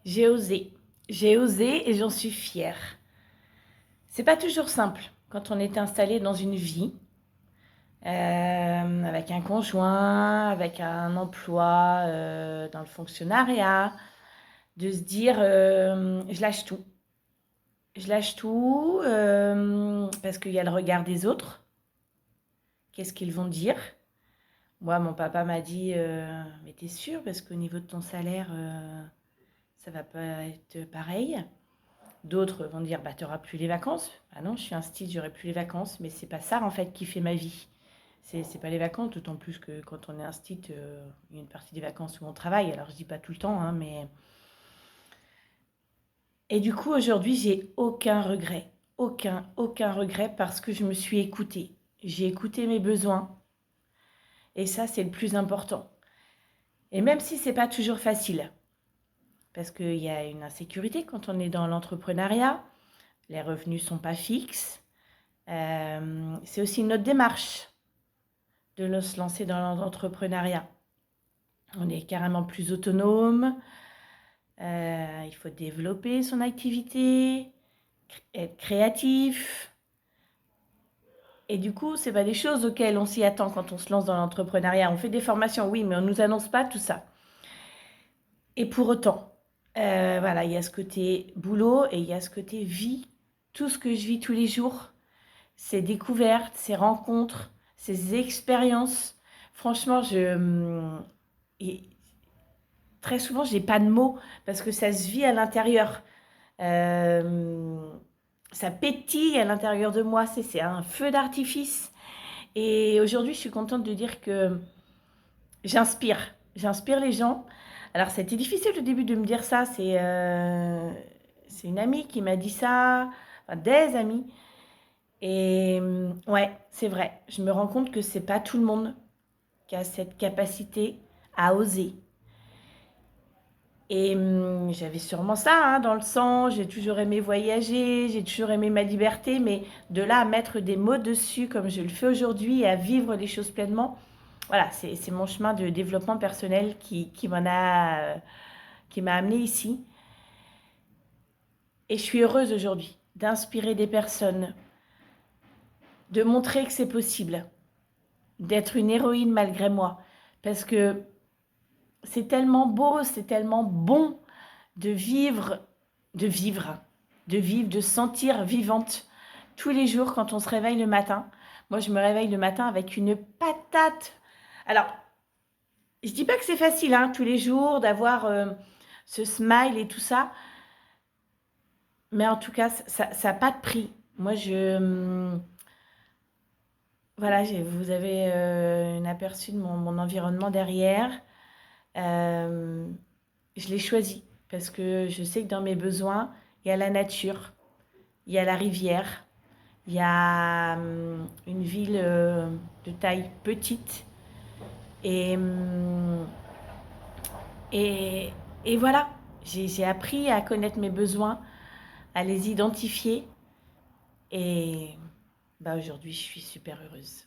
J'ai osé. J'ai osé et j'en suis fière. C'est pas toujours simple quand on est installé dans une vie, avec un conjoint, avec un emploi dans le fonctionnariat, de se dire je lâche tout. Je lâche tout parce qu'il y a le regard des autres. Qu'est-ce qu'ils vont dire? Moi, mon papa m'a dit mais t'es sûre parce qu'au niveau de ton salaire, ça va pas être pareil. D'autres vont dire, bah, tu n'auras plus les vacances. Ah non, je suis un style, j'aurai plus les vacances. Mais c'est pas ça, en fait, qui fait ma vie. C'est pas les vacances, d'autant plus que quand on est un style, il y a une partie des vacances où on travaille. Alors, je dis pas tout le temps, hein, mais... Et du coup, aujourd'hui, j'ai aucun regret. Aucun regret parce que je me suis écoutée. J'ai écouté mes besoins. Et ça, c'est le plus important. Et même si c'est pas toujours facile, parce qu'il y a une insécurité quand on est dans l'entrepreneuriat, les revenus sont pas fixes. C'est aussi notre démarche de se lancer dans l'entrepreneuriat. On est carrément plus autonome, il faut développer son activité, être créatif. Et du coup, ce n'est pas des choses auxquelles on s'y attend quand on se lance dans l'entrepreneuriat. On fait des formations, oui, mais on ne nous annonce pas tout ça. Et pour autant, voilà, il y a ce côté boulot et il y a ce côté vie. Tout ce que je vis tous les jours, ces découvertes, ces rencontres, ces expériences. Franchement, très souvent, je n'ai pas de mots parce que ça se vit à l'intérieur. Ça pétille à l'intérieur de moi. C'est un feu d'artifice. Et aujourd'hui, je suis contente de dire que j'inspire. J'inspire les gens. Alors, c'était difficile au début de me dire ça. C'est une amie qui m'a dit ça, enfin, des amis. Et ouais, c'est vrai. Je me rends compte que c'est pas tout le monde qui a cette capacité à oser. Et j'avais sûrement ça hein, dans le sang. J'ai toujours aimé voyager, j'ai toujours aimé ma liberté, mais de là à mettre des mots dessus comme je le fais aujourd'hui et à vivre les choses pleinement, voilà, c'est mon chemin de développement personnel qui m'a amené ici. Et je suis heureuse aujourd'hui d'inspirer des personnes, de montrer que c'est possible, d'être une héroïne malgré moi. Parce que c'est tellement beau, c'est tellement bon de vivre, de vivre, de sentir vivante tous les jours quand on se réveille le matin. Moi, je me réveille le matin avec une patate. Alors, je dis pas que c'est facile, hein, tous les jours, d'avoir ce smile et tout ça. Mais en tout cas, ça n'a pas de prix. Moi, voilà, vous avez un aperçu de mon environnement derrière. Euh, je l'ai choisi parce que je sais que dans mes besoins, il y a la nature, il y a la rivière, il y a une ville de taille petite. Et, et, et voilà, j'ai appris à connaître mes besoins, à les identifier. Et bah, aujourd'hui, je suis super heureuse.